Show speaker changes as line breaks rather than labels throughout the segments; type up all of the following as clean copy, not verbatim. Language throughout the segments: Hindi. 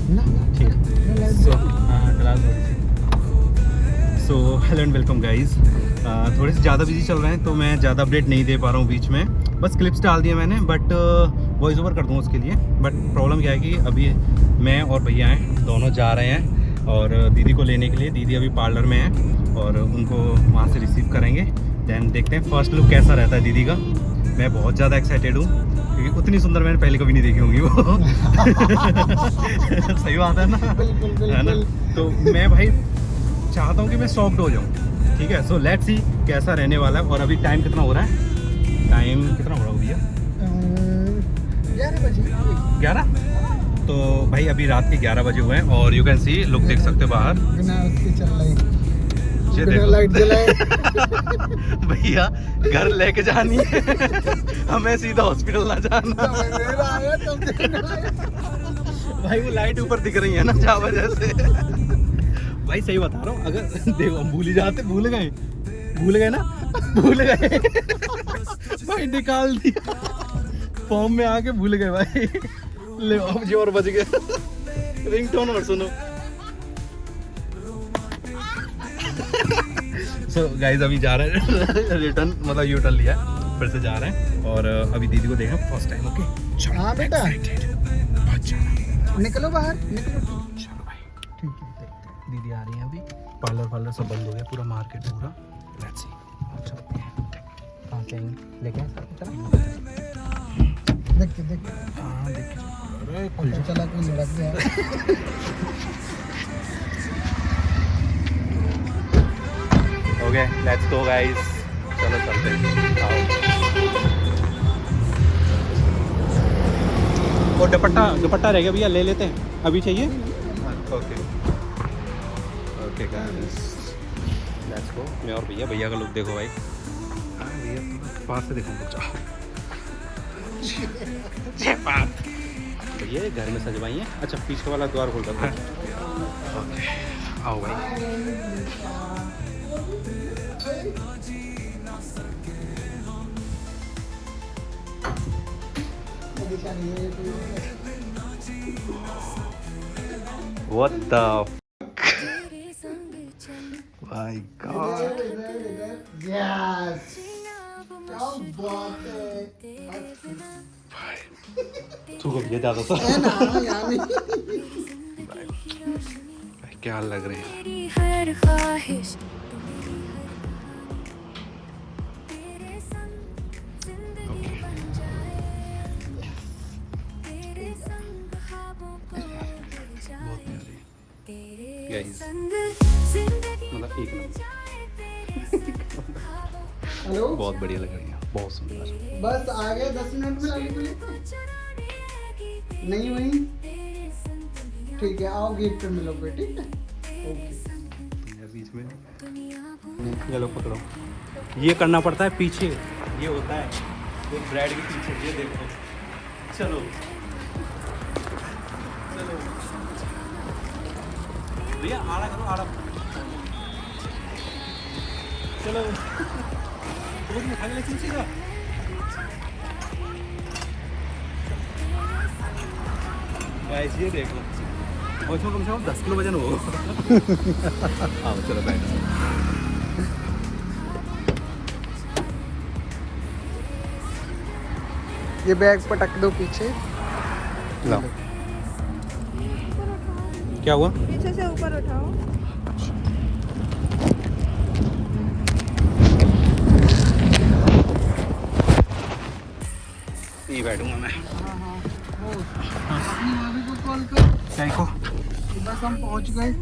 ठीक है। So hello and welcome guys. थोड़े से ज़्यादा बिजी चल रहे हैं तो मैं ज़्यादा अपडेट नहीं दे पा रहा हूँ बीच में। बस क्लिप्स डाल दिए मैंने, बट वॉइस ओवर कर दूँगा उसके लिए। बट प्रॉब्लम क्या है कि अभी मैं और भैया हैं, दोनों जा रहे हैं और दीदी को लेने के लिए। दीदी अभी पार्लर में है और उनको वहाँ से रिसीव करेंगे। दैन देखते हैं फर्स्ट लुक कैसा रहता है दीदी का। मैं बहुत ज़्यादा एक्साइटेड हूँ क्योंकि उतनी सुंदर मैंने पहले कभी नहीं देखी होंगी वो। सही बात है ना? है ना? तो मैं भाई चाहता हूँ कि मैं शॉक्ड हो जाऊँ। ठीक है, सो लेट्स सी कैसा रहने वाला है। और अभी टाइम कितना हो रहा है? टाइम कितना हो रहा है भैया?
11 बजे।
11? तो भाई अभी रात के 11 बजे हुए हैं और यू कैन सी लुक देख सकते हो बाहर।
बिना उसके चल रही,
ये
बिना
देखो
लाइट जलाए।
भैया घर लेके जानी है, हमें सीधा हॉस्पिटल ना जाना। भाई वो लाइट ऊपर दिख रही है ना क्या वजह से। भाई सही बता रहा हूँ, अगर देखो हम भूल ही जाते, भूल गए ना, भूल गए। भाई निकाल दिया फॉर्म में आके, भूल गए भाई। ले अब जी और बच गए। रिंगटोन और सुनो। सो गाइस अभी जा रहे हैं रिटर्न, मतलब यू टर्न लिया है, फिर से जा रहे हैं। और अभी दीदी को देखा फर्स्ट टाइम। ओके
हाँ बेटा, निकलो बाहर, निकलो।
चलो भाई ठीक है। दीदी आ रही है अभी। पार्लर सब बंद हो गया, पूरा मार्केट पूरा। लेट्स सी चलते हैं। कहाँ कहीं लेके आए साथ
देख के
हाँ देख के। अरे खुल
पता चला कोई लड़क गया।
ओके लेट्स गो गाइस, चलो चलते हैं। और दुपट्टा रह गया भैया, ले लेते हैं, अभी चाहिए? Okay okay guys let's go. मैं और भैया का लुक देखो भाई। हाँ भैया पास से देखो, भैया घर में सजवाई है। अच्छा पीछे वाला द्वार खोल दो। ओके आओ भाई। What the my God?
Yes, क्या बात है।
तू को ये ज़्यादा सा
है ना यानी।
भाई क्या लग रहे हैं। Guys, मतलब एक नंबर।
हेलो,
बहुत बढ़िया लग रही है, बहुत सुंदर।
बस आ गए 10 मिनट में आने के लिए। नहीं वही, ठीक है, आओ गेट पे मिलोगे, ठीक है? ओके।
बीच में ये लो पकड़ो। ये करना पड़ता है पीछे, ये होता है वो ब्राइड के पीछे। ये देखो, चलो चलो भैया आड़ा करो, आड़ा चलो। तो उठा के लेकिन सीधा गाइस ये देखो, और कम से कम 10 किलो वजन हो। आओ चलो बैठो।
ये बैग पटक दो पीछे।
लाओ। क्या हुआ?
पीछे से ऊपर उठाओ।
यही बैठूंगा मैं।
अपनी भाभी को कॉल कर।
क्या को?
बस हम पहुंच गए।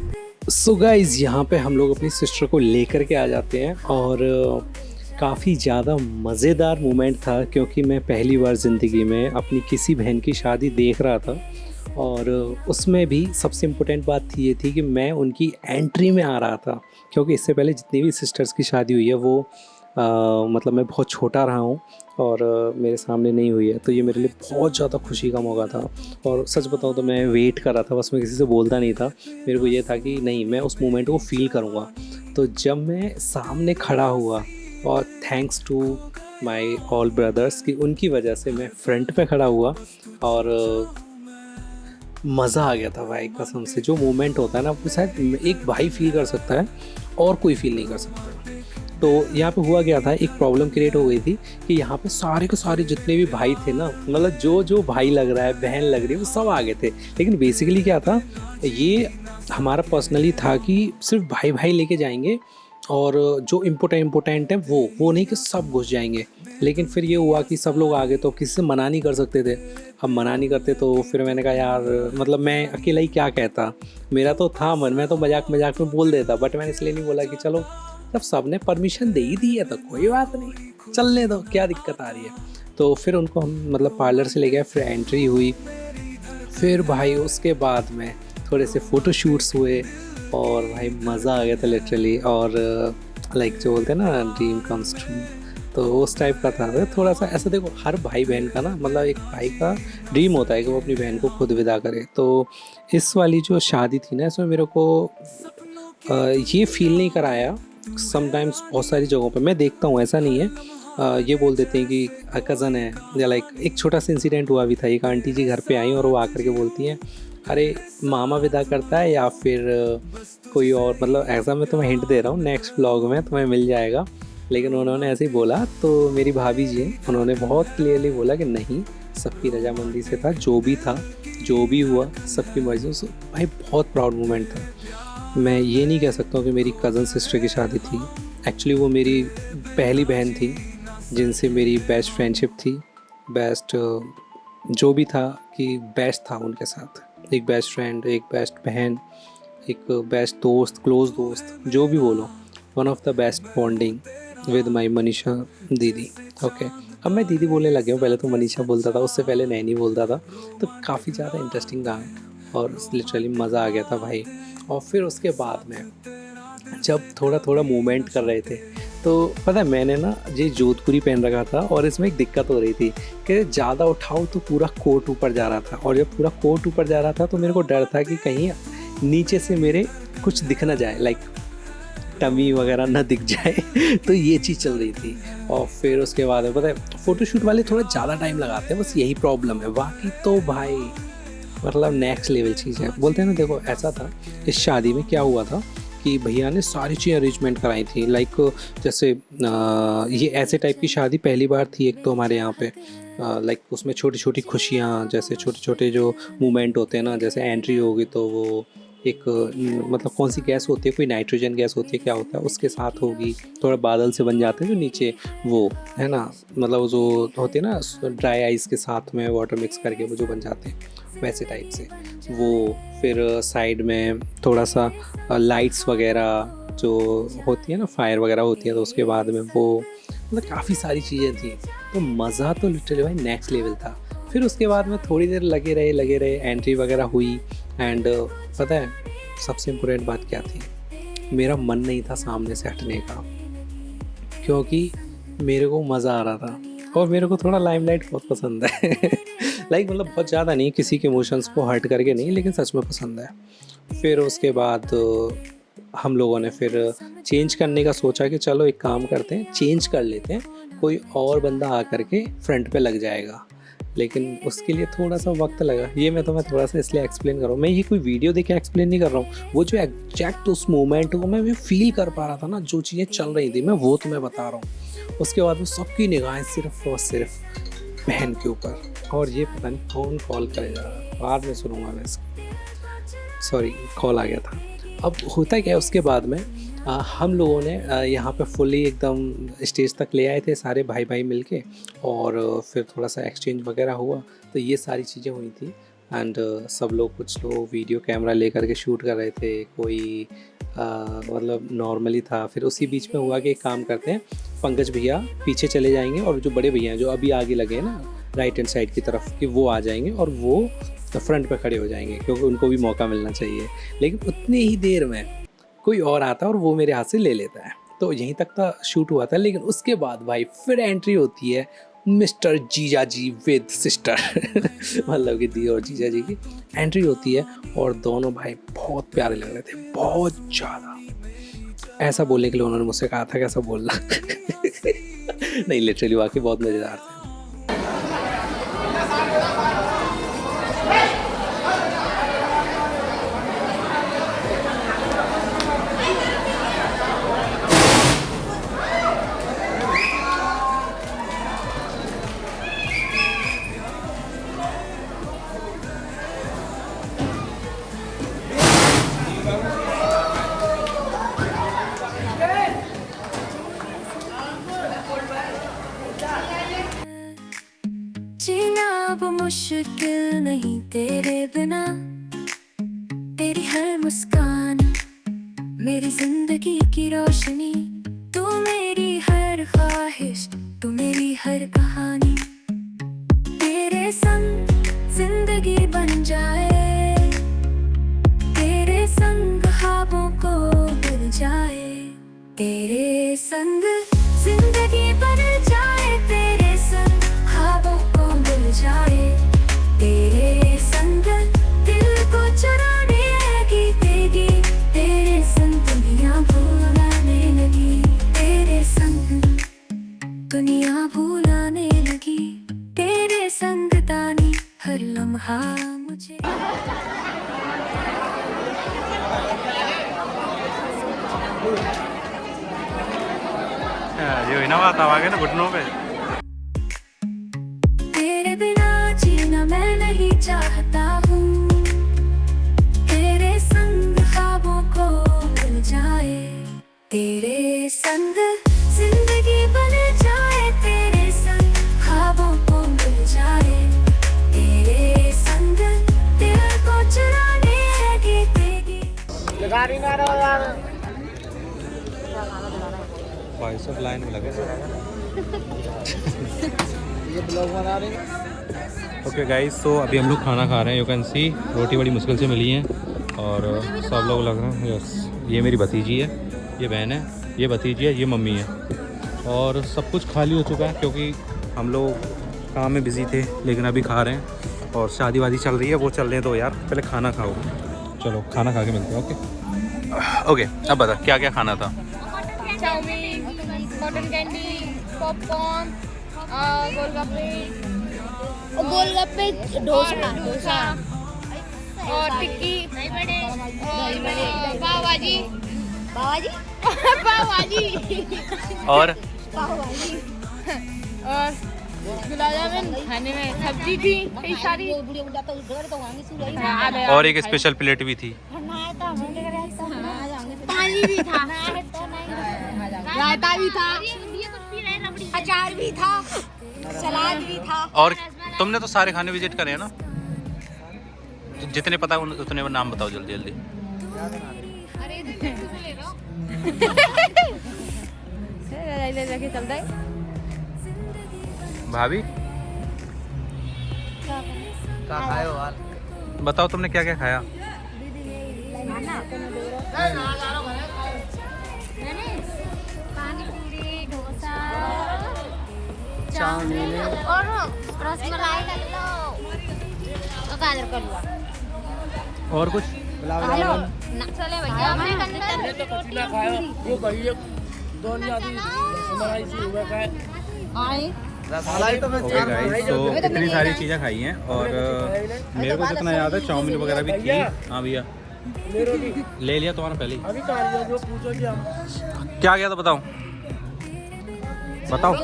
सो गाइज़ यहाँ पे हम लोग अपनी सिस्टर को लेकर के आ जाते हैं और काफ़ी ज़्यादा मज़ेदार मोमेंट था क्योंकि मैं पहली बार ज़िंदगी में अपनी किसी बहन की शादी देख रहा था और उसमें भी सबसे इम्पोर्टेंट बात ये थी कि मैं उनकी एंट्री में आ रहा था क्योंकि इससे पहले जितनी भी सिस्टर्स की शादी हुई है वो मतलब मैं बहुत छोटा रहा हूँ और मेरे सामने नहीं हुई है, तो ये मेरे लिए बहुत ज़्यादा खुशी का मौका था। और सच बताऊँ तो मैं वेट कर रहा था, बस मैं किसी से बोलता नहीं था। मेरे को ये था कि नहीं, मैं उस मोमेंट को फ़ील करूँगा। तो जब मैं सामने खड़ा हुआ और thanks to my all brothers की उनकी वजह से मैं फ्रंट पे खड़ा हुआ और मज़ा आ गया था भाई कसम से। जो मोमेंट होता है ना वो शायद एक भाई फील कर सकता है और कोई फील नहीं कर सकता। तो यहाँ पे हुआ क्या था, एक प्रॉब्लम क्रिएट हो गई थी कि यहाँ पे सारे के सारे जितने भी भाई थे ना, मतलब जो जो भाई लग रहा है, बहन लग रही है, वो सब आ गए थे। लेकिन बेसिकली क्या था, ये हमारा पर्सनली था कि सिर्फ भाई भाई लेके जाएंगे और जो इम्पोर्टेंट है वो नहीं कि सब घुस जाएंगे। लेकिन फिर ये हुआ कि सब लोग आ गए तो किसी से मना नहीं कर सकते थे। अब मना नहीं करते तो फिर मैंने कहा यार, मतलब मैं अकेला ही क्या कहता, मेरा तो था मन, मैं तो मजाक मजाक में बोल देता, बट मैंने इसलिए नहीं बोला कि चलो जब सब ने परमिशन दे ही दी है तो कोई बात नहीं, चलने दो, क्या दिक्कत आ रही है। तो फिर उनको हम मतलब पार्लर से ले गए, फिर एंट्री हुई, फिर भाई उसके बाद में थोड़े से फ़ोटो शूट्स हुए और भाई मज़ा आ गया था लिटरली। और लाइक जो बोलते हैं ना ड्रीम कम्स ट्रू, तो उस टाइप का था। थोड़ा सा ऐसा देखो, हर भाई बहन का ना मतलब एक भाई का ड्रीम होता है कि वो अपनी बहन को खुद विदा करे। तो इस वाली जो शादी थी ना, इसमें मेरे को ये फील नहीं कराया। समटाइम्स बहुत सारी जगहों पे मैं देखता हूँ, ऐसा नहीं है, ये बोल देते हैं कि कज़न है, या लाइक एक छोटा सा इंसिडेंट हुआ भी था। एक आंटी जी घर पे आई और वो आकर के बोलती हैं, अरे मामा विदा करता है या फिर कोई और, मतलब ऐसा मैं तुम्हें हिंट दे रहा हूँ, नेक्स्ट व्लॉग में तुम्हें मिल जाएगा। लेकिन उन्होंने ऐसे ही बोला, तो मेरी भाभी जी हैं, उन्होंने बहुत क्लियरली बोला कि नहीं, सबकी रजामंदी से था, जो भी था, जो भी हुआ सबकी मर्जी से। भाई बहुत प्राउड मोमेंट था। मैं ये नहीं कह सकता हूँ कि मेरी कज़न सिस्टर की शादी थी, एक्चुअली वो मेरी पहली बहन थी जिनसे मेरी बेस्ट फ्रेंडशिप थी, बेस्ट जो भी था कि बेस्ट था उनके साथ। एक बेस्ट फ्रेंड, एक बेस्ट बहन, एक बेस्ट दोस्त, क्लोज दोस्त, जो भी बोलो, one of the best bonding with my Manisha दीदी। ओके, अब मैं दीदी बोलने लग गया हूँ, पहले तो मनीषा बोलता था, उससे पहले नैनी बोलता था, तो काफ़ी ज़्यादा इंटरेस्टिंग रहा और लिटरली मज़ा आ गया था भाई। और फिर उसके बाद में जब थोड़ा थोड़ा मूवमेंट कर रहे थे, तो पता है मैंने ना ये जोधपुरी पहन रखा था और इसमें एक दिक्कत हो रही थी कि ज़्यादा उठाओ तो पूरा कोट ऊपर जा रहा था, और जब पूरा कोट ऊपर जा रहा था तो मेरे को डर था कि कहीं नीचे से मेरे कुछ दिख ना जाए, लाइक टमी वगैरह ना दिख जाए तो ये चीज़ चल रही थी। और फिर उसके बाद में पता है फ़ोटोशूट वाले थोड़ा ज़्यादा टाइम लगाते हैं, बस यही प्रॉब्लम है, बाकी तो भाई मतलब नेक्स्ट लेवल चीज़ है। बोलते हैं ना, देखो ऐसा था, इस शादी में क्या हुआ था कि भैया ने सारी चीज़ें अरेंजमेंट कराई थी, लाइक जैसे ये ऐसे टाइप की शादी पहली बार थी एक तो हमारे यहाँ पे, लाइक उसमें छोटी छोटी खुशियाँ, जैसे छोटे छोटे जो मूवमेंट होते हैं ना, जैसे एंट्री होगी तो वो एक मतलब कौन सी गैस होती है, कोई नाइट्रोजन गैस होती है, क्या होता है, उसके साथ होगी, थोड़ा बादल से बन जाते हैं जो नीचे, वो है ना, मतलब जो होते हैं ना ड्राई आइस के साथ में वाटर मिक्स करके वो जो बन जाते हैं, वैसे टाइप से वो। फिर साइड में थोड़ा सा लाइट्स वगैरह जो होती है ना, फायर वगैरह होती है, तो उसके बाद में वो मतलब काफ़ी सारी चीज़ें थी, तो मज़ा तो लिटरली भाई नेक्स्ट लेवल था। फिर उसके बाद में थोड़ी देर लगे रहे, एंट्री वगैरह हुई, एंड पता है सबसे इम्पोर्टेंट बात क्या थी, मेरा मन नहीं था सामने से हटने का, क्योंकि मेरे को मज़ा आ रहा था और मेरे को थोड़ा लाइमलाइट बहुत पसंद है लाइक मतलब बहुत ज़्यादा नहीं, किसी के इमोशंस को हर्ट करके नहीं, लेकिन सच में पसंद है। फिर उसके बाद हम लोगों ने फिर चेंज करने का सोचा कि चलो एक काम करते हैं, चेंज कर लेते हैं, कोई और बंदा आ करके फ्रंट पे लग जाएगा, लेकिन उसके लिए थोड़ा सा वक्त लगा। ये मैं तुम्हें थोड़ा सा इसलिए एक्सप्लेन कर रहा हूँ, मैं ये कोई वीडियो देख के एक्सप्लेन नहीं कर रहा हूँ, वो जो एग्जैक्ट उस मोमेंट को मैं फील कर पा रहा था ना, जो चीज़ें चल रही थी मैं वो तुम्हें बता रहा हूँ। उसके बाद में सबकी निगाहें सिर्फ और सिर्फ बहन के ऊपर, और ये पता नहीं कौन कॉल करेगा, बाद में सुनूंगा मैं इसकी, सॉरी कॉल आ गया था। अब होता क्या है, उसके बाद में हम लोगों ने यहाँ पे फुली एकदम स्टेज तक ले आए थे सारे भाई भाई मिलके, और फिर थोड़ा सा एक्सचेंज वगैरह हुआ, तो ये सारी चीज़ें हुई थी। एंड सब लोग, कुछ लोग वीडियो कैमरा लेकर के शूट कर रहे थे, कोई मतलब नॉर्मली था। फिर उसी बीच में हुआ कि एक काम करते हैं, पंकज भैया पीछे चले जाएंगे और जो बड़े भैया हैं जो अभी आगे लगे हैं ना राइट हैंड साइड की तरफ, कि वो आ जाएंगे और वो फ्रंट पे खड़े हो जाएंगे, क्योंकि उनको भी मौका मिलना चाहिए। लेकिन उतनी ही देर में कोई और आता है और वो मेरे हाथ से ले लेता है, तो यहीं तक का शूट हुआ था। लेकिन उसके बाद भाई फिर एंट्री होती है मिस्टर जीजा जी विद सिस्टर मतलब कि दी और जीजा जी की एंट्री होती है, और दोनों भाई बहुत प्यारे लग रहे थे, बहुत ज़्यादा। ऐसा बोलने के लिए उन्होंने मुझसे कहा था कैसा बोलना नहीं, लिटरली वाकई बहुत मज़ेदार थे।
जीना अब मुश्किल नहीं तेरे बिना, तेरी हर मुस्कान मेरी जिंदगी की रोशनी, तू मेरी हर ख्वाहिश, तू मेरी हर कहानी, तेरे संग जिंदगी बन जाए, तेरे संग ख्वाबों को मिल जाए, तेरे संग जिंदगी बन जाए, तेरे संग ख्वाबों को मिल जाए, तेरे संग दिल को चुराने लगी देगी, तेरे संग दुनिया भुलाने लगी, तेरे संग दुनिया भुलाने लगी, तेरे संग दानी हर लम्हा मुझे।
जो है ना बात आवाज़ ना घुटनों पे।
तेरे बिना जीना मैं नहीं चाहता हूँ, तेरे संग ख्वाबों को मिल जाए, तेरे संग जिंदगी बन जाए, तेरे संग ख्वाबों को मिल जाए, तेरे संग दिल को चुराने लगी देगी।
भाई सब लाइन में लगे।
ये ब्लॉग बना रही है।
ओके गाइस, तो अभी हम लोग खाना खा रहे हैं। यू कैन सी रोटी बड़ी मुश्किल से मिली है और सब लोग लग रहे हैं यस। ये मेरी भतीजी है, ये बहन है, ये भतीजी है, ये मम्मी है और सब कुछ खाली हो चुका है क्योंकि हम लोग काम में बिजी थे, लेकिन अभी खा रहे हैं और शादी वादी चल रही है, वो चल रहे हैं। तो यार पहले खाना खाओ, चलो खाना खा के मिलते हैं। ओके ओके, अब बता क्या क्या खाना था?
चाउमीन, कॉटन कैंडी, पॉपकॉर्न, गोलगप्पे, डोसा और टिक्की और पाव भाजी
और
और गुलाब जामुन, खाने में सब्जी थी कई सारी
और एक स्पेशल प्लेट भी थी।
पानी भी था, रायता भी था, अचार भी था, सलाद भी था।
और तुमने तो सारे खाने विजिट करे हैं ना, तो जितने पता है उतने नाम बताओ जल्दी जल्दी।
अरे ले लो लेके चलता है।
भाभी बताओ तुमने क्या क्या खाया?
पानी पूरी, डोसा, चाउमीन और रसमलाई ले लो और गाजर का हलवा
और कुछ?
चले भैया हमने
तो कचीला खाया, वो कहिए दोनों आदमी मलाई सी हुआ खाए।
ओके गाइस, तो इतनी सारी चीज़ें खाई हैं और मेरे को जितना याद है चाउमीन वगैरह भी थी। हाँ भैया ले लिया तुम्हारा पहले ही।
अभी कहा जो पूछो कि हम
क्या गया था बताओ बताओ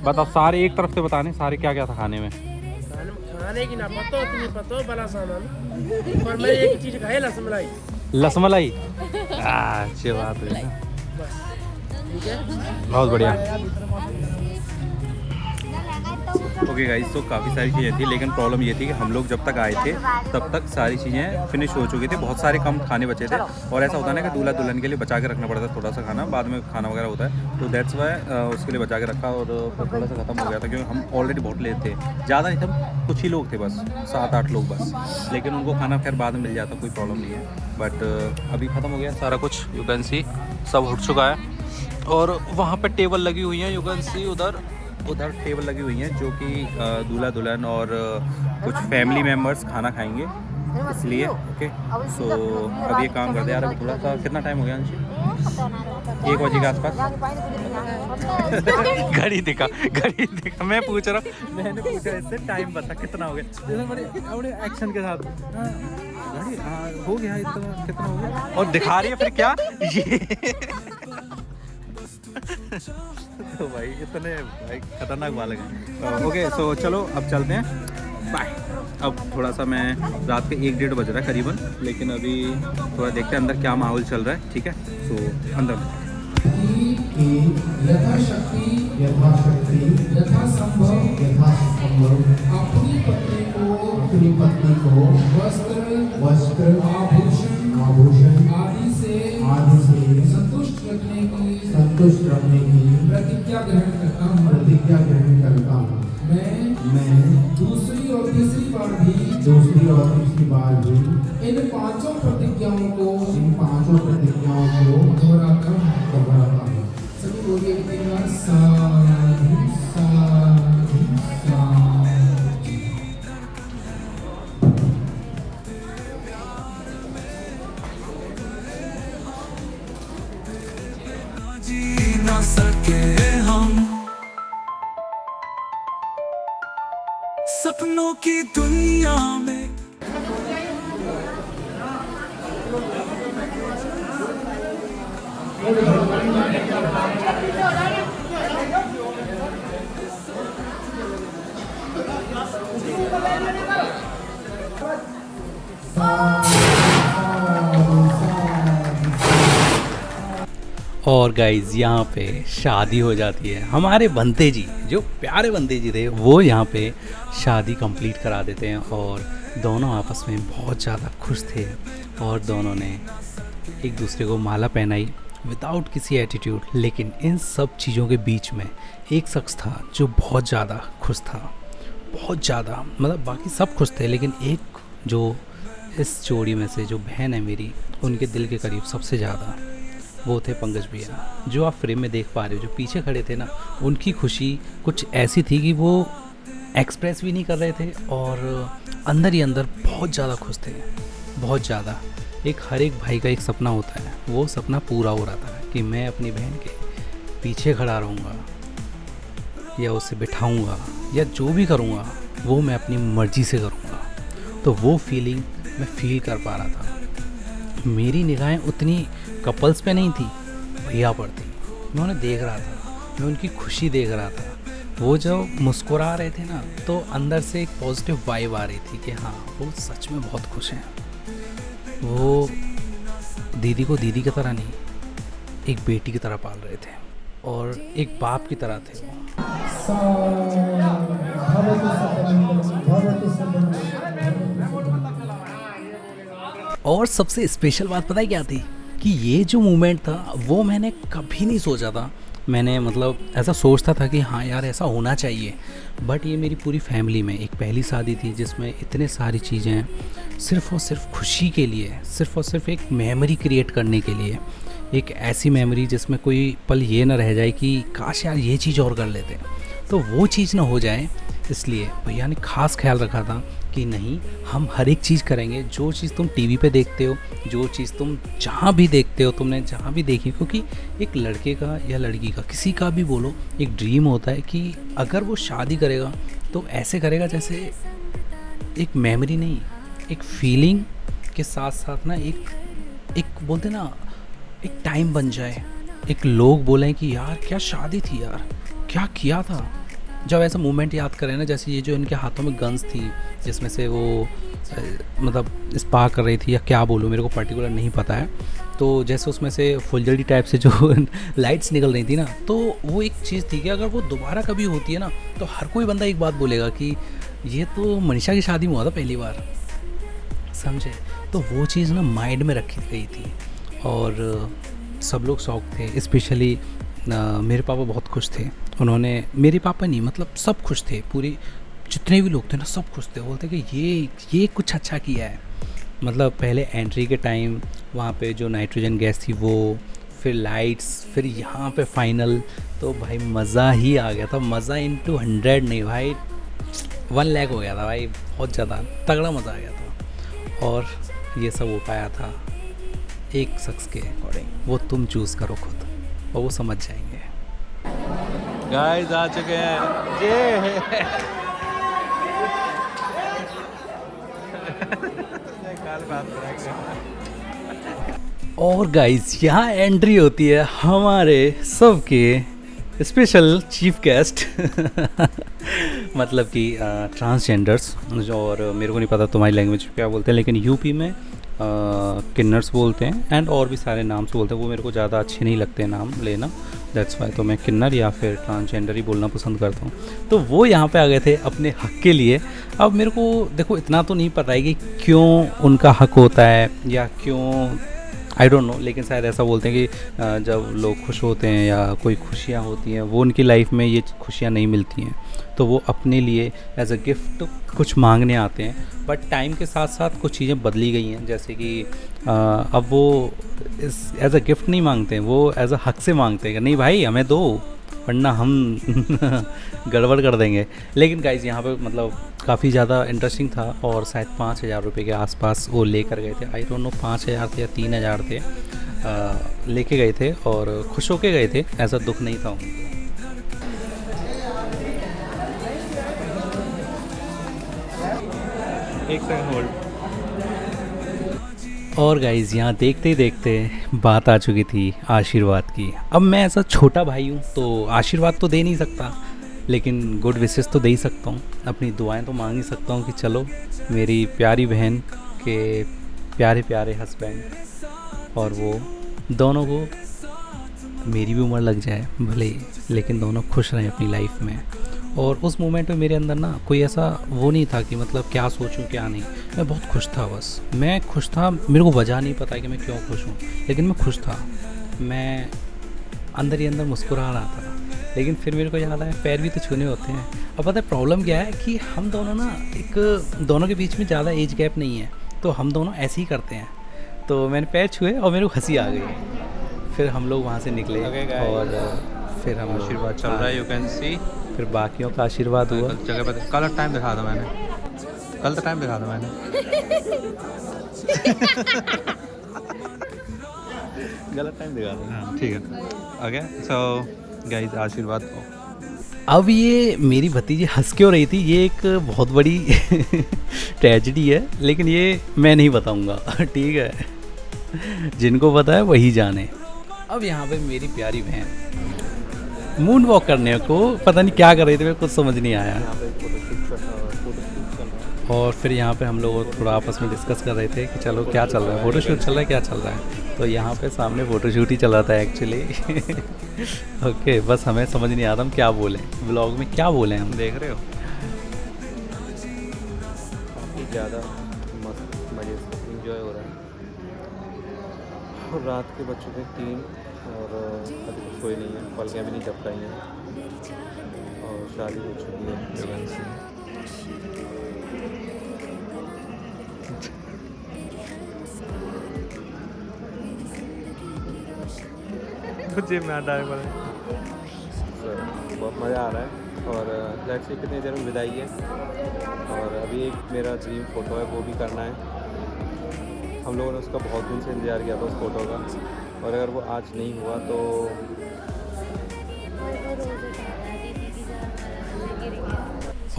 बताओ, सारे एक तरफ से बताने, सारे क्या क्या था खाने में?
खाने की ना पतो तुम्हें पतो बड़ा सामान, पर मैं एक चीज खाई रसमलाई।
लसमलाई, अच्छी बात है, बहुत बढ़िया। ओके गाइस, तो काफ़ी सारी चीज़ें थी, लेकिन प्रॉब्लम ये थी कि हम लोग जब तक आए थे तब तक सारी चीज़ें फिनिश हो चुकी थी, बहुत सारे कम खाने बचे थे। और ऐसा होता है ना कि दूल्हा दुल्हन के लिए बचा के रखना पड़ता है थोड़ा सा खाना, बाद में खाना वगैरह होता है, तो दैट्स वाई उसके लिए बचा के रखा और फिर थोड़ा सा ख़त्म हो गया था क्योंकि हम ऑलरेडी बहुत लेट थे, ज़्यादा नहीं थे, कुछ ही लोग थे बस 7-8 लोग बस, लेकिन उनको खाना खैर बाद में मिल जाता, कोई प्रॉब्लम नहीं है। बट अभी ख़त्म हो गया सारा कुछ, यू कैन सी सब उठ चुका है। और वहाँ पर टेबल लगी हुई हैं, यू कैन सी उधर टेबल लगी हुई हैं जो कि दूल्हा दुल्हन और कुछ फैमिली मेम्बर्स खाना खाएंगे, इसलिए। ओके, सो अब ये काम करते हैं यार। अभी थोड़ा सा कितना टाइम हो गया अंशी? 1 बजे के आसपास। घड़ी दिखा मैं पूछ रहा हूँ, मैंने पूछा इससे टाइम बता कितना हो गया, जैसे बड़े एक्शन के साथ घड़ी हो गया इतना, कितना हो गया, और दिखा रही है फिर क्या ये तो भाई इतने भाई खतरनाक बालक हैं। ओके, सो चलो अब चलते हैं, बाय। अब थोड़ा सा मैं रात के 1-1:30 बज रहा है करीबन, लेकिन अभी थोड़ा देखते हैं अंदर क्या माहौल चल रहा है, ठीक है? सो अंदर
अपनी पत्नी को वस्त्र आभूषण आदि से संतुष्ट रखने की प्रतिज्ञा ग्रहण करता हूँ। मैं दूसरी और तीसरी बार भी इन पांचों प्रतिज्ञाओं को दोहराता हूँ। सभी बोलिए एक बार साधु साधु साधु।
जी न सके हम सपनों की दुनिया में।
और गाइज यहाँ पे शादी हो जाती है। हमारे बंते जी, जो प्यारे बंते जी थे, वो यहाँ पे शादी कंप्लीट करा देते हैं और दोनों आपस में बहुत ज़्यादा खुश थे और दोनों ने एक दूसरे को माला पहनाई विदाउट किसी एटीट्यूड। लेकिन इन सब चीज़ों के बीच में एक शख्स था जो बहुत ज़्यादा खुश था, बहुत ज़्यादा, मतलब बाकी सब खुश थे लेकिन एक जो इस जोड़ी में से जो बहन है मेरी, उनके दिल के करीब सबसे ज़्यादा, वो थे पंकज भैया, जो आप फ्रेम में देख पा रहे हो, जो पीछे खड़े थे ना। उनकी खुशी कुछ ऐसी थी कि वो एक्सप्रेस भी नहीं कर रहे थे और अंदर ही अंदर बहुत ज़्यादा खुश थे, बहुत ज़्यादा। एक हर एक भाई का एक सपना होता है, वो सपना पूरा हो रहा था कि मैं अपनी बहन के पीछे खड़ा रहूँगा या उसे बिठाऊँगा या जो भी करूँगा वो मैं अपनी मर्ज़ी से करूँगा। तो वो फीलिंग मैं फील कर पा रहा था। मेरी निगाहें उतनी कपल्स पे नहीं थी, भैया पर थी। मैं उन्हें देख रहा था, मैं उनकी खुशी देख रहा था। वो जब मुस्कुरा रहे थे ना, तो अंदर से एक पॉजिटिव वाइब आ रही थी कि हाँ, वो सच में बहुत खुश हैं। वो दीदी को दीदी की तरह नहीं, एक बेटी की तरह पाल रहे थे और एक बाप की तरह थे वो। और सबसे स्पेशल बात पता है क्या थी कि ये जो मोमेंट था वो मैंने कभी नहीं सोचा था। मैंने मतलब ऐसा सोचता था कि हाँ यार ऐसा होना चाहिए, बट ये मेरी पूरी फैमिली में एक पहली शादी थी जिसमें इतने सारी चीज़ें सिर्फ़ और सिर्फ खुशी के लिए, सिर्फ़ और सिर्फ एक मेमोरी क्रिएट करने के लिए, एक ऐसी मेमोरी जिसमें कोई पल ये ना रह जाए कि काश यार ये चीज़ और कर लेते, तो वो चीज़ ना हो जाए। इसलिए भैया ने खास ख्याल रखा था कि नहीं, हम हर एक चीज़ करेंगे। जो चीज़ तुम टीवी पे देखते हो, जो चीज़ तुम जहाँ भी देखते हो, तुमने जहाँ भी देखी, क्योंकि एक लड़के का या लड़की का, किसी का भी बोलो, एक ड्रीम होता है कि अगर वो शादी करेगा तो ऐसे करेगा जैसे एक मेमोरी नहीं, एक फीलिंग के साथ साथ ना एक बोलते ना, एक टाइम बन जाए। एक लोग बोलें कि यार क्या शादी थी यार, क्या किया था। जब ऐसा मोमेंट याद करें ना, जैसे ये जो इनके हाथों में गन्स थी जिसमें से वो मतलब स्पार्क कर रही थी, या क्या बोलूँ, मेरे को पर्टिकुलर नहीं पता है। तो जैसे उसमें से फुलझड़ी टाइप से जो लाइट्स निकल रही थी ना, तो वो एक चीज़ थी कि अगर वो दोबारा कभी होती है ना, तो हर कोई बंदा एक बात बोलेगा कि ये तो मनीषा की शादी में हुआ था पहली बार, समझे। तो वो चीज़ ना माइंड में रखी गई थी और सब लोग शौक थे। स्पेशली मेरे पापा बहुत खुश थे। उन्होंने, मेरे पापा नहीं, मतलब सब खुश थे, पूरे जितने भी लोग थे ना सब खुश थे। बोलते कि ये कुछ अच्छा किया है। मतलब पहले एंट्री के टाइम वहाँ पे जो नाइट्रोजन गैस थी वो, फिर लाइट्स, फिर यहाँ पे फाइनल, तो भाई मज़ा ही आ गया था। मज़ा इनटू 100 नहीं भाई, 1 लाख हो गया था भाई, बहुत ज़्यादा तगड़ा मज़ा आ गया था। और ये सब हो पाया था एक शख्स के अकॉर्डिंग। वो तुम चूज़ करो खुद और वो समझ जाएंगे।
गाइस आ चुके हैं ये
और गाइस यहाँ एंट्री होती है हमारे सबके स्पेशल चीफ गेस्ट मतलब कि ट्रांसजेंडर्स। और मेरे को नहीं पता तुम्हारी लैंग्वेज क्या बोलते हैं, लेकिन यूपी में किन्नर्स बोलते हैं एंड और भी सारे नाम से बोलते हैं। वो मेरे को ज़्यादा अच्छे नहीं लगते नाम लेना। That's why. तो मैं किन्नर या फिर ट्रांसजेंडर ही बोलना पसंद करता हूँ। तो वो यहाँ पे आ गए थे अपने हक के लिए। अब मेरे को देखो इतना तो नहीं पता है कि क्यों उनका हक होता है या क्यों, आई डोंट नो, लेकिन शायद ऐसा बोलते हैं कि जब लोग खुश होते हैं या कोई खुशियाँ होती हैं वो उनकी लाइफ में ये खुशियाँ नहीं मिलती हैं, तो वो अपने लिए एज अ गिफ्ट कुछ मांगने आते हैं। बट टाइम के साथ साथ कुछ चीज़ें बदली गई हैं, जैसे कि अब वो एज अ गिफ्ट नहीं मांगते हैं, वो एज अ हक से मांगते हैं कि नहीं भाई हमें दो वरना हम गड़बड़ कर देंगे। लेकिन गाइज़ यहाँ पे मतलब काफ़ी ज़्यादा इंटरेस्टिंग था और शायद 5,000 रुपये के आसपास वो लेकर गए थे। आई डोंट नो 5,000 थे या 3,000 थे, लेके गए थे और खुश होके गए थे, ऐसा दुख नहीं था उनको। एक सेकंड होल्ड। और गाइज़ यहाँ देखते ही देखते बात आ चुकी थी आशीर्वाद की। अब मैं ऐसा छोटा भाई हूँ तो आशीर्वाद तो दे नहीं सकता, लेकिन गुड विशेस तो दे ही सकता हूँ, अपनी दुआएं तो मांग ही सकता हूँ कि चलो मेरी प्यारी बहन के प्यारे प्यारे हस्बैंड और वो दोनों को मेरी भी उम्र लग जाए भले ही, लेकिन दोनों खुश रहें अपनी लाइफ में। और उस मोमेंट में मेरे अंदर ना कोई ऐसा वो नहीं था कि मतलब क्या सोचूं क्या नहीं, मैं बहुत खुश था। बस मैं खुश था, मेरे को वजह नहीं पता कि मैं क्यों खुश हूँ, लेकिन मैं खुश था। मैं अंदर ही अंदर मुस्कुरा रहा था। लेकिन फिर मेरे को याद आया पैर भी तो छूने होते हैं। अब पता है प्रॉब्लम क्या है कि हम दोनों ना दोनों के बीच में ज़्यादा एज गैप नहीं है, तो हम दोनों ऐसे ही करते हैं। तो मैंने पैर छुए और मेरे को हंसी आ गई। फिर हम लोग वहाँ से निकले और फिर हम
आशीर्वाद चल रहा है, यू कैन सी।
फिर बाकियों का आशीर्वाद हुआ।
जगह पर कल टाइम दिखा दो मैंने, कल तो टाइम दिखा दो मैंने।
गलत टाइम दिखा दो।
हाँ ठीक है, ओके। सो गाइस आशीर्वाद दो।
अब ये मेरी भतीजी हंस क्यों रही थी, ये एक बहुत बड़ी ट्रेजेडी है, लेकिन ये मैं नहीं बताऊंगा, ठीक है। जिनको पता है वही जाने। अब यहाँ पे मेरी प्यारी बहन मून वॉक करने को पता नहीं क्या कर रही थी, मेरे कुछ समझ नहीं आया। और फिर यहाँ पे हम लोग थोड़ा आपस में डिस्कस कर रहे थे कि चलो क्या चल रहा है, फ़ोटोशूट चल रहा है, क्या चल रहा है। तो यहाँ पे सामने फ़ोटोशूट ही चल रहा था एक्चुअली। ओके, बस हमें समझ नहीं आता हम क्या बोलें, व्लॉग में क्या बोलें हम।
देख रहे हो काफ़ी ज़्यादा मस्त मज़े से इंजॉय हो रहा है। और रात के बज चुके 3 और अभी कुछ कोई नहीं है, पलकें भी नहीं टपकाई हैं और शादी हो चुकी है जगन से। मुझे मैं बहुत मज़ा आ रहा है और लेट्स सी कितनी देर में विदाई है। और अभी एक मेरा ड्रीम फ़ोटो है, वो भी करना है। हम लोगों ने उसका बहुत दिन से इंतज़ार किया था उस फ़ोटो का, और अगर वो आज नहीं हुआ तो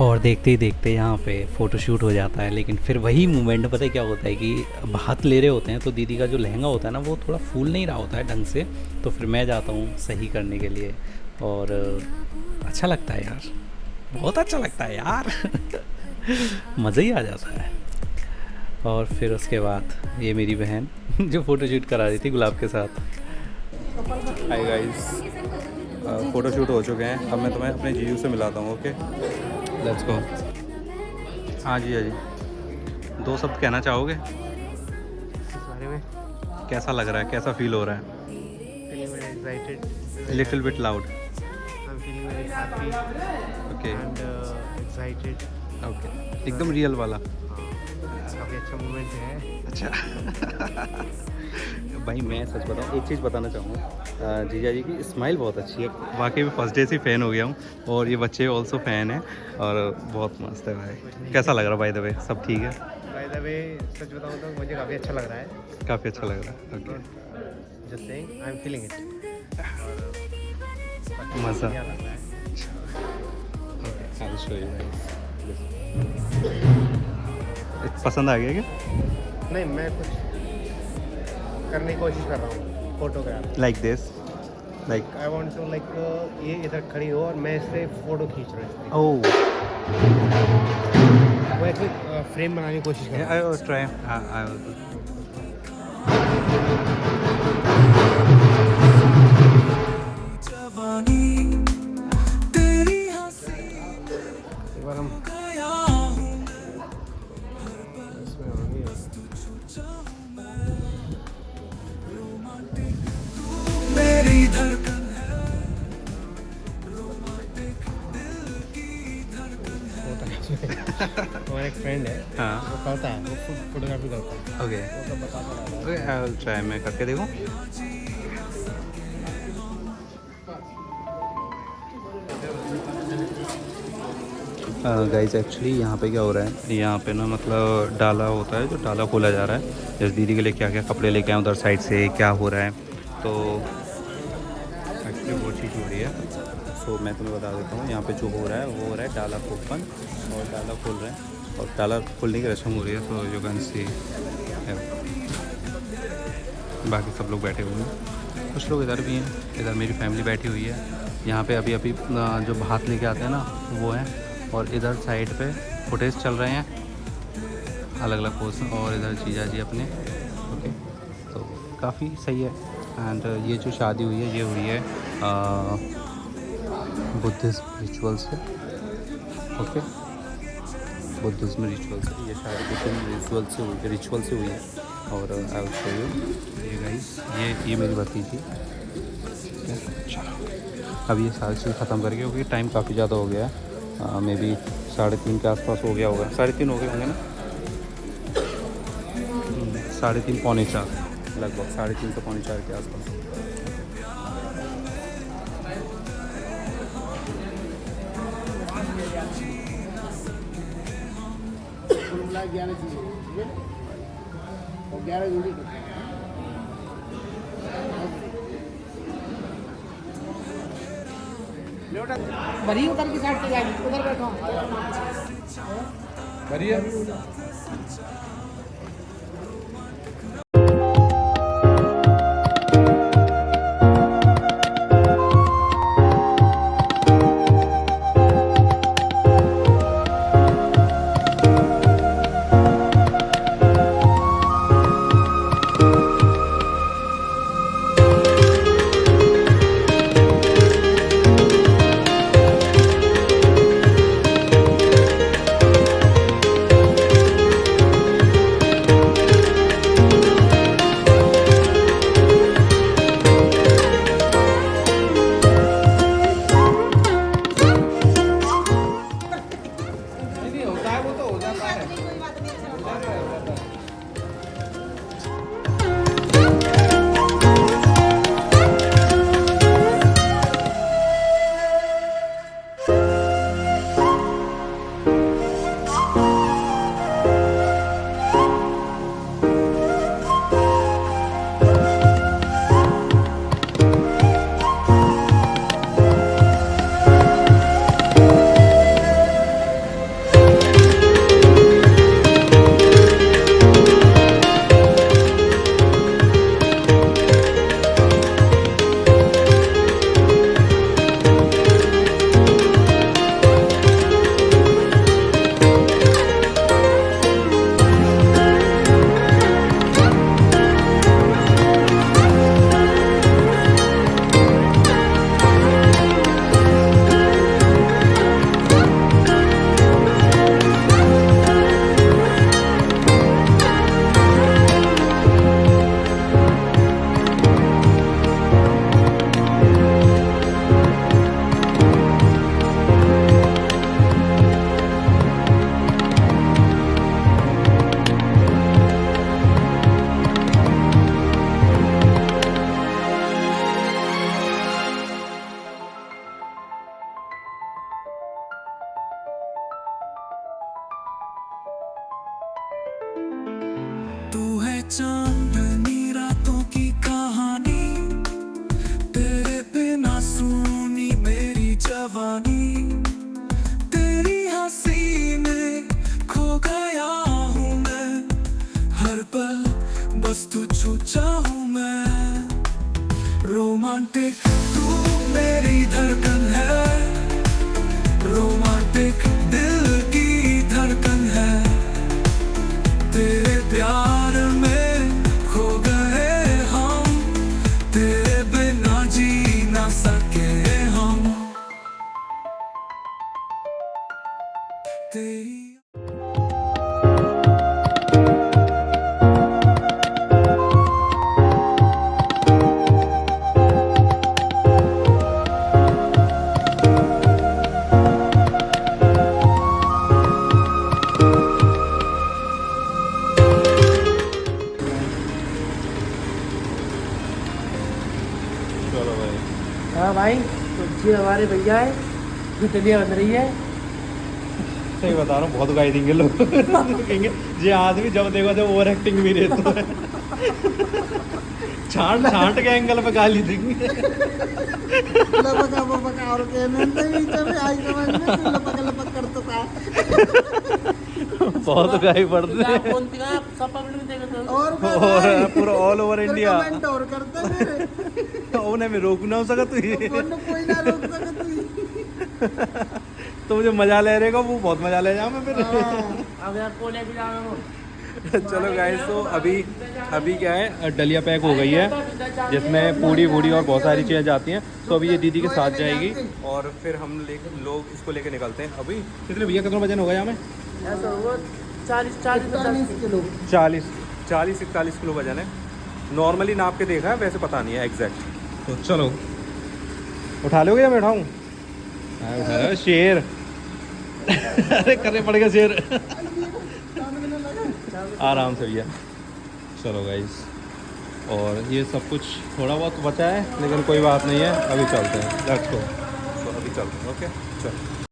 और देखते ही देखते यहाँ पे फ़ोटोशूट हो जाता है। लेकिन फिर वही मोमेंट पता है क्या होता है कि हाथ ले रहे होते हैं तो दीदी का जो लहंगा होता है ना वो थोड़ा फूल नहीं रहा होता है ढंग से, तो फिर मैं जाता हूँ सही करने के लिए। और अच्छा लगता है यार, बहुत अच्छा लगता है यार। मज़ा ही आ जाता है। और फिर उसके बाद ये मेरी बहन जो फ़ोटोशूट करा रही थी गुलाब के साथ।
हाय गाइस, फ़ोटोशूट हो चुके हैं। अब मैं तुम्हें अपने जीजू से मिलाता हूँ। Okay let's go. हाँ जी, हाँ जी, 2 शब्द कहना चाहोगे
इस बारे में?
कैसा लग रहा है, कैसा फील हो रहा है?
Feeling very excited.
Little bit loud.
I'm feeling very happy
okay
and excited.
Okay, एकदम रियल वाला।
काफ़ी अच्छा मोमेंट है।
अच्छा। भाई मैं सच बताऊँ, एक चीज़ बताना चाहूँगा, जीजा जी की स्माइल बहुत अच्छी है। वाकई में फर्स्ट डे से फ़ैन हो गया हूँ और ये बच्चे ऑल्सो फ़ैन हैं और बहुत मस्त है भाई। कैसा लग रहा है बाय द वे, सब ठीक है?
बाय द वे सच बताऊँ तो मुझे काफ़ी अच्छा लग रहा है।
काफ़ी अच्छा लग रहा है। Okay,
just saying I am feeling it.
मज़ा।
अच्छा लग रहा है।
ओके, आई शो यू पसंद आ गया क्या?
नहीं, मैं कुछ करने की कोशिश कर रहा हूँ photograph.
Like this, like
I want to like ये इधर खड़ी हो और मैं इससे फ़ोटो खींच रहा हूँ।
ओह,
वो एक फ्रेम बनाने की कोशिश कर रहा हूँ।
I will try. I will.
जब
बार हम
गया हूँ
इसमें हो गई है।
मेरी धड़कन
हमारा एक फ्रेंड है,
हाँ
वो करता है, वो फोटोग्राफी करता है,
ओके
वो सब बताता रहता है।
ओके आई विल ट्राई, मैं करके देखूँ। गाइस एक्चुअली यहाँ पे क्या हो रहा है, यहाँ पे ना मतलब डाला होता है, जो डाला खोला जा रहा है। जैसे दीदी के लिए क्या क्या कपड़े लेके आए उधर साइड से क्या हो रहा है, तो एक्चुअली वो चीज़ हो रही है। सो मैं तुम्हें बता देता हूँ, यहाँ पे जो हो रहा है वो हो रहा है डाला ओपन, और डाला खोल रहे हैं, और डाला खोलने की रस्म हो रही है। सो यू कैन सी, बाकी सब लोग बैठे हुए हैं, कुछ लोग इधर भी हैं, इधर मेरी फैमिली बैठी हुई है। यहाँ पे अभी अभी जो भात लेके आते हैं ना वो है, और इधर साइड पे फुटेज चल रहे हैं अलग अलग पोज, और इधर जीजा जी अपने। ओके, तो काफ़ी सही है। एंड ये जो शादी हुई है ये हुई है बुद्धिज़्म रिचुअल से। ओके, बुद्धिज़्म रिचुअल से ये शादी बुद्धिज़्म रिचुअल से हुई है। और आई विल शो यू, ये गाइस ये मेरी भतीजी। अब ये सारी चीज़ ख़त्म करके, क्योंकि टाइम काफ़ी ज़्यादा हो गया है, मे बी 3:30 के आसपास हो गया होगा, 3:30 हो गए होंगे ना, 3:30 पौने 4 लगभग, 3:30 से पौने 4 के आसपास।
बड़ी उधर की साइड चली जाएगी, उधर बैठो।
बढ़िया।
तेरी
चलो भाई
हाँ भाई, तो ये हमारे भैया है, जो दलिया बन रही है।
सही बता रहा हूँ, बहुत गाई देंगे लोग। कहेंगे ये आदमी जब देखो जब ओवर एक्टिंग भी रहता है। छांट छांट के एंगल पे गाली देंगे।
लपका बपका और कहने नहीं जब आई समझ में लपक लपक करता था।
बहुत गाई पड़ते हैं।
कौन थी आप सब पब्लिक में देखे थे?
और
और पूरा ऑल ओवर इंडिया।
कमेंट और करते मेरे
उन्हें मैं रोक ना सका तू ये।
कोई ना रोक सके तू।
तो मुझे मजा ले रहेगा, वो बहुत मजा ले जाऊँ मैं फिर।
अब यार को लेके जाओ।
चलो गाइस, तो अभी क्या है, डलिया पैक हो गई है जिसमें पूड़ी वूड़ी और बहुत सारी चीज़ें जाती हैं। तो अभी ये दीदी के साथ जाएगी और फिर हम लोग इसको लेके निकलते हैं। अभी कितने भैया, कितना वजन होगा यहाँ में?
ऐसा हुआ 40
किलो
40-41 किलो वजन है। नॉर्मली नाप के देखा है, वैसे पता नहीं है एग्जैक्ट। तो चलो, उठा लोगे या मैं उठाऊँ? उठा शेर। अरे करने पड़ेगा शेर। आराम से भैया। चलो गाइस, और ये सब कुछ थोड़ा बहुत बचा है लेकिन कोई बात नहीं है, अभी चलते हैं। Let's go. तो अभी चलते हैं। ओके चलो।